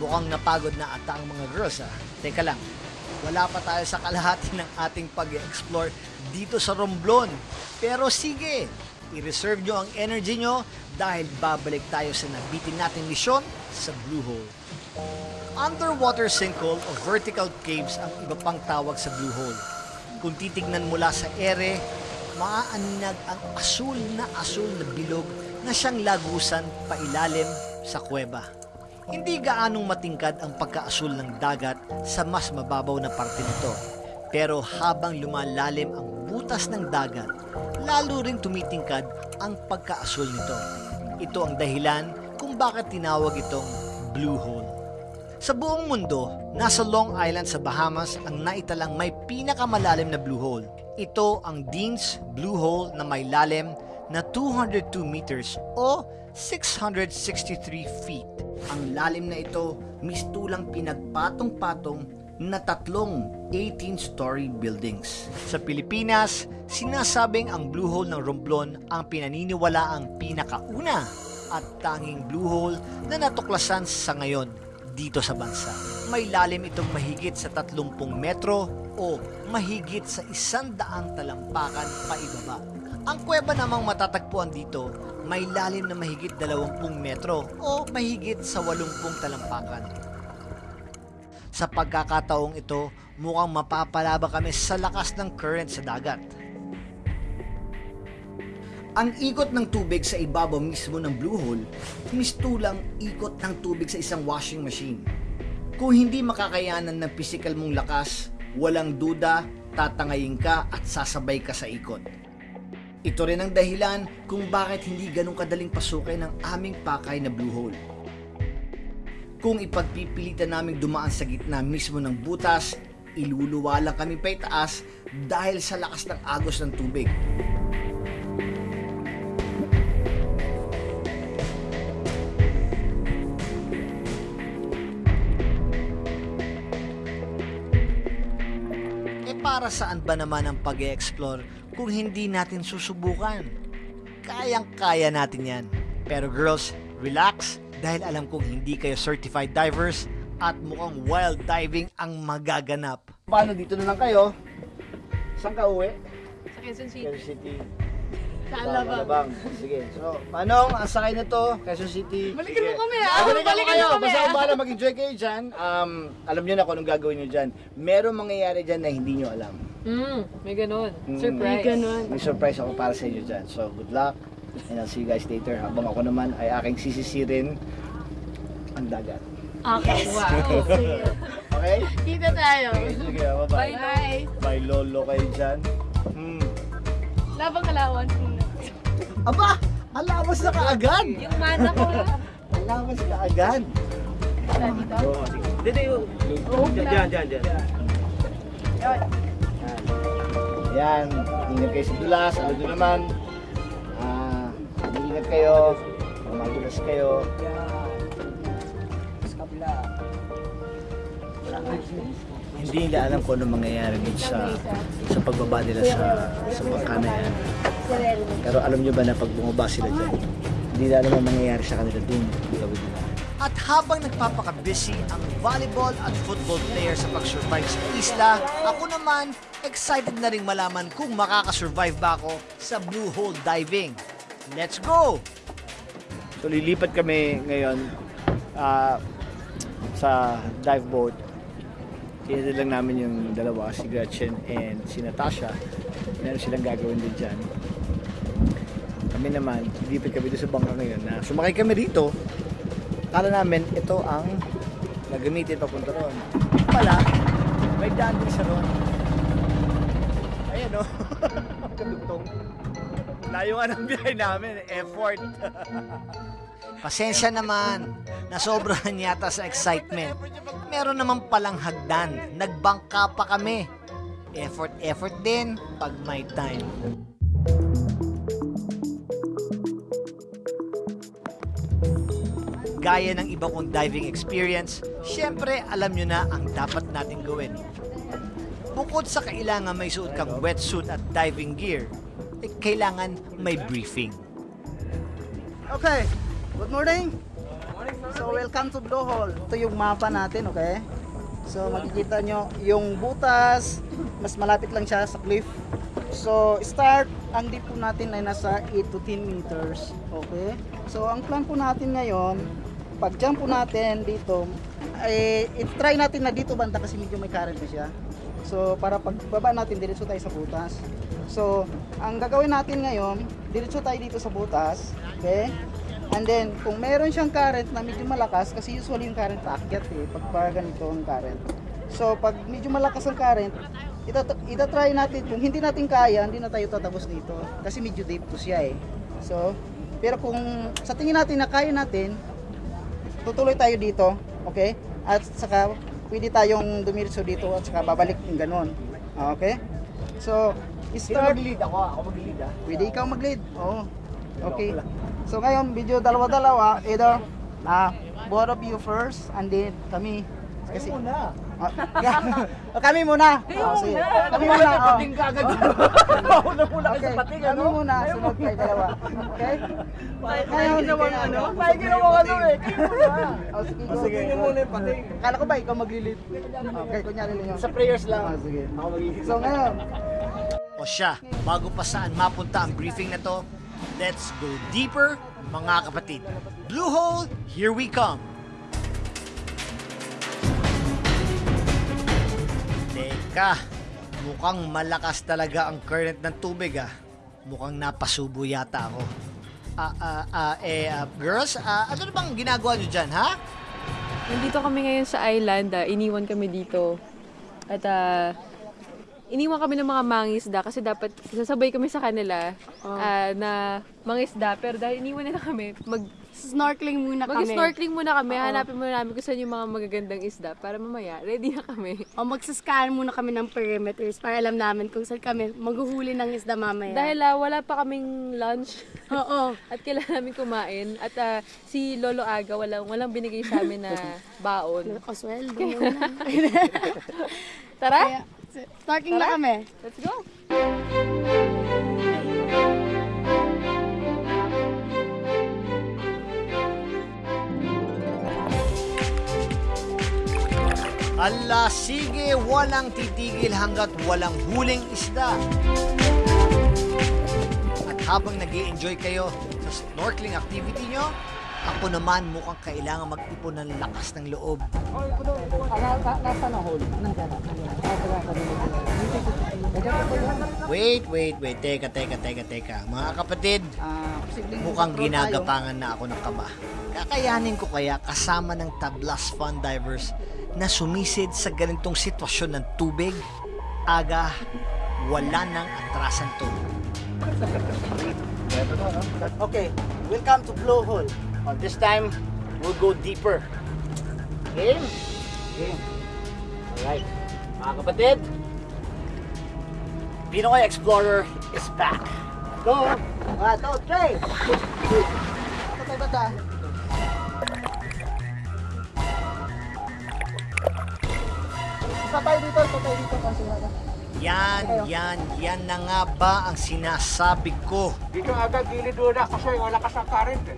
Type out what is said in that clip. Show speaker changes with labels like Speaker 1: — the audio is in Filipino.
Speaker 1: Mukhang napagod na ata ang mga girls ha. Teka lang, wala pa tayo sa kalahati ng ating pag-explore dito sa Romblon. Pero sige, i-reserve nyo ang energy nyo dahil babalik tayo sa nabitin nating misyon sa Blue Hole. Underwater sinkhole o vertical caves ang iba pang tawag sa Blue Hole. Kung titignan mula sa ere, maaaninag ang asul na bilog na siyang lagusan pailalim sa kuweba. Hindi gaanong matingkad ang pagkaasul ng dagat sa mas mababaw na parte nito. Pero habang lumalalim ang butas ng dagat, lalo ring tumitingkad ang pagkaasul nito. Ito ang dahilan kung bakit tinawag itong Blue Hole. Sa buong mundo, nasa Long Island sa Bahamas ang naitalang may pinakamalalim na Blue Hole. Ito ang Dean's Blue Hole na may lalim na 202 meters o 663 feet. Ang lalim na ito mistulang pinagpatong-patong na tatlong 18-story buildings. Sa Pilipinas, sinasabing ang Blue Hole ng Romblon ang pinaniniwalaang pinakauna at tanging Blue Hole na natuklasan sa ngayon dito sa bansa. May lalim itong mahigit sa 30 metro o mahigit sa 100 talampakan paibaba. Ang kuweba namang matatagpuan dito may lalim na mahigit 20 metro o mahigit sa 80 talampakan. Sa pagkakataong ito, mukhang mapapalaba kami sa lakas ng current sa dagat. Ang ikot ng tubig sa ibabaw mismo ng Blue Hole, mistulang ikot ng tubig sa isang washing machine. Kung hindi makakayanan ng pisikal mong lakas, walang duda, tatangayin ka at sasabay ka sa ikot. Ito rin ang dahilan kung bakit hindi ganun kadaling pasukin ng aming pakay na Blue Hole. Kung ipagpipilitan naming dumaan sa gitna mismo ng butas, iluluwa lang kami pa itaas dahil sa lakas ng agos ng tubig. Para saan ba naman ang pag-e-explore kung hindi natin susubukan? Kayang-kaya natin yan. Pero girls, relax dahil alam kong hindi kayo certified divers at mukhang wild diving ang magaganap. Paano dito na lang kayo? Saan ka uwi?
Speaker 2: Sa Quezon City.
Speaker 1: Quezon City.
Speaker 2: Sa Alabang.
Speaker 1: Sige. So, Manong, ang sakay na to, Quezon City.
Speaker 2: Balikan mo kami ha?
Speaker 1: Balikan kayo. Basta bahala mag-enjoy kayo dyan. Alam nyo na kung anong gagawin nyo dyan. Merong mangyayari dyan na hindi nyo alam.
Speaker 2: May ganun. Surprise.
Speaker 3: May ganun.
Speaker 1: May surprise ako para sa inyo dyan. So, good luck. And I'll see you guys later. Habang ako naman ay aking sisisirin ang dagat.
Speaker 3: Okay.
Speaker 2: Wow.
Speaker 1: Okay?
Speaker 3: Kita tayo.
Speaker 1: Sige, bye-bye.
Speaker 3: Bye.
Speaker 1: Bye, lolo kayo dyan.
Speaker 3: Labang alawan muna.
Speaker 1: Aba! Alawas na kaagad!
Speaker 3: Yung mana ko lang.
Speaker 1: Alawas ka agad!
Speaker 3: Dito.
Speaker 4: Dito yung... Diyan.
Speaker 1: Yan, ingat kayo sa dulas, ano doon naman. Ingat kayo, madulas kayo. Sa kabila. Hindi nila alam kung ano mangyayari dun sa pagbaba nila sa bangka na yan. Pero alam nyo ba na pag bumaba sila dyan, hindi nila alam ang mangyayari sa kanila dun. At habang nagpapaka-busy ang volleyball at football player sa pag-survive sa isla, ako naman excited na rin malaman kung makakasurvive ba ako sa Blue Hole diving. Let's go! So lilipat kami ngayon sa dive boat. Tinatid lang namin yung dalawa, si Gretchen and si Natasha. Meron silang gagawin din dyan. Kami naman, lilipat kami doon sa bangka ngayon na sumakay kami rito. Akala namin ito ang nagamitin papunta roon. Pala, may daan din sa roon. Ayan o. Kadugtong. Layo nga ng biyahe namin. Effort. Pasensya naman. Nasobrahan yata sa excitement. Meron naman palang hagdan. Nagbangka pa kami. Effort din pag may time. Gaya ng iba kong diving experience, syempre alam nyo na ang dapat nating gawin. Bukod sa kailangan may suot kang wetsuit at diving gear, kailangan may briefing.
Speaker 5: Okay, good morning. So welcome to Blue Hole. Ito yung mapa natin, okay? So makikita nyo yung butas, mas malapit lang siya sa cliff. So start, ang deep po natin ay nasa 8 to 10 meters, okay? So ang plan po natin ngayon, pag jump po natin dito, ay i-try natin na dito banda kasi medyo may current na siya. So para pagbaba natin, diretso tayo sa butas. So ang gagawin natin ngayon, diretso tayo dito sa butas, okay? And then, kung meron siyang current na medyo malakas, kasi usually yung current paakyat pag ganito ang current. So, pag medyo malakas ang current, ita-try natin, kung hindi natin kaya, hindi na tayo tatapos dito. Kasi medyo deep to siya So, pero kung sa tingin natin na kaya natin, tutuloy tayo dito, okay? At saka, pwede tayong dumiritso dito at saka babalik yung ganun. Okay? So, start.
Speaker 1: Mag-lead ako. Ako mag-lead
Speaker 5: Pwede ikaw mag-lead. Oo. Okay. So ngayon, video dalawa-dalawa, either both of you first and then kami. Kasi
Speaker 1: muna.
Speaker 5: Kami muna. Sige. Kami muna.
Speaker 1: Pating ka agad. Mauna muna
Speaker 5: Okay.
Speaker 1: sa pating,
Speaker 5: Kami muna, sunod kayo dalawa. Okay? Ngayon,
Speaker 1: ginawa
Speaker 5: ikaw-
Speaker 1: ano? May ginawa ano eh. Kayo muna.
Speaker 5: Sige, go.
Speaker 1: Sige, yun muna yung pating.
Speaker 5: Kala ko ba ikaw maglilid? Okay, kunyari lang yun.
Speaker 1: Sa prayers lang.
Speaker 5: Sige.
Speaker 1: Ako mag-lead.
Speaker 5: So ngayon,
Speaker 1: O siya, bago pa saan mapunta ang briefing na to, let's go deeper, mga kapatid. Blue Hole, here we come. Teka, mukhang malakas talaga ang current ng tubig Mukhang napasubo yata ako. Girls, ano na bang ginagawa nyo dyan, ha?
Speaker 2: Nandito kami ngayon sa island. Iniwan kami dito. At iniwan kami ng mga mangisda kasi dapat sasabay kami sa kanila na mangisda. Pero dahil iniwan nila kami,
Speaker 3: Snorkeling muna kami.
Speaker 2: mag-snorkeling muna kami. Hanapin muna namin kung saan yung mga magagandang isda para mamaya ready na kami.
Speaker 3: O magsascan muna kami ng perimeters para alam namin kung saan kami maghuhuli ng isda mamaya.
Speaker 2: Dahil wala pa kaming lunch.
Speaker 3: Oo.
Speaker 2: At kailangan namin kumain. At si Lolo Aga, walang binigay sa amin na baon.
Speaker 3: O sweldo muna.
Speaker 2: Tara,
Speaker 3: Kaya, snorkeling na kami.
Speaker 2: let's go!
Speaker 1: Ala, sige, walang titigil hanggat walang huling isda. At habang nag-i-enjoy kayo sa snorkeling activity nyo, ako naman mukhang kailangan mag-ipon ng lakas ng loob.
Speaker 5: nasa na hole. Nandiyan na.
Speaker 1: Wait. Teka. Mga kapatid, mukhang ginagapangan na ako ng kaba. Kakayanin ko kaya kasama ng Tablas Fun Divers na sumisid sa ganitong sitwasyon ng tubig? Aga, wala nang atrasan to.
Speaker 5: Okay, welcome to Blue Hole.
Speaker 1: This time, we'll go deeper. Game?
Speaker 5: Game.
Speaker 1: Alright. Mga kapatid, Pinoy Explorer is back.
Speaker 5: Go! 1, 2, 3! Bata. Isa tayo dito.
Speaker 1: Yan na nga ba ang sinasabi ko?
Speaker 4: Dito agad gilid muna kasi wala ka sa current eh.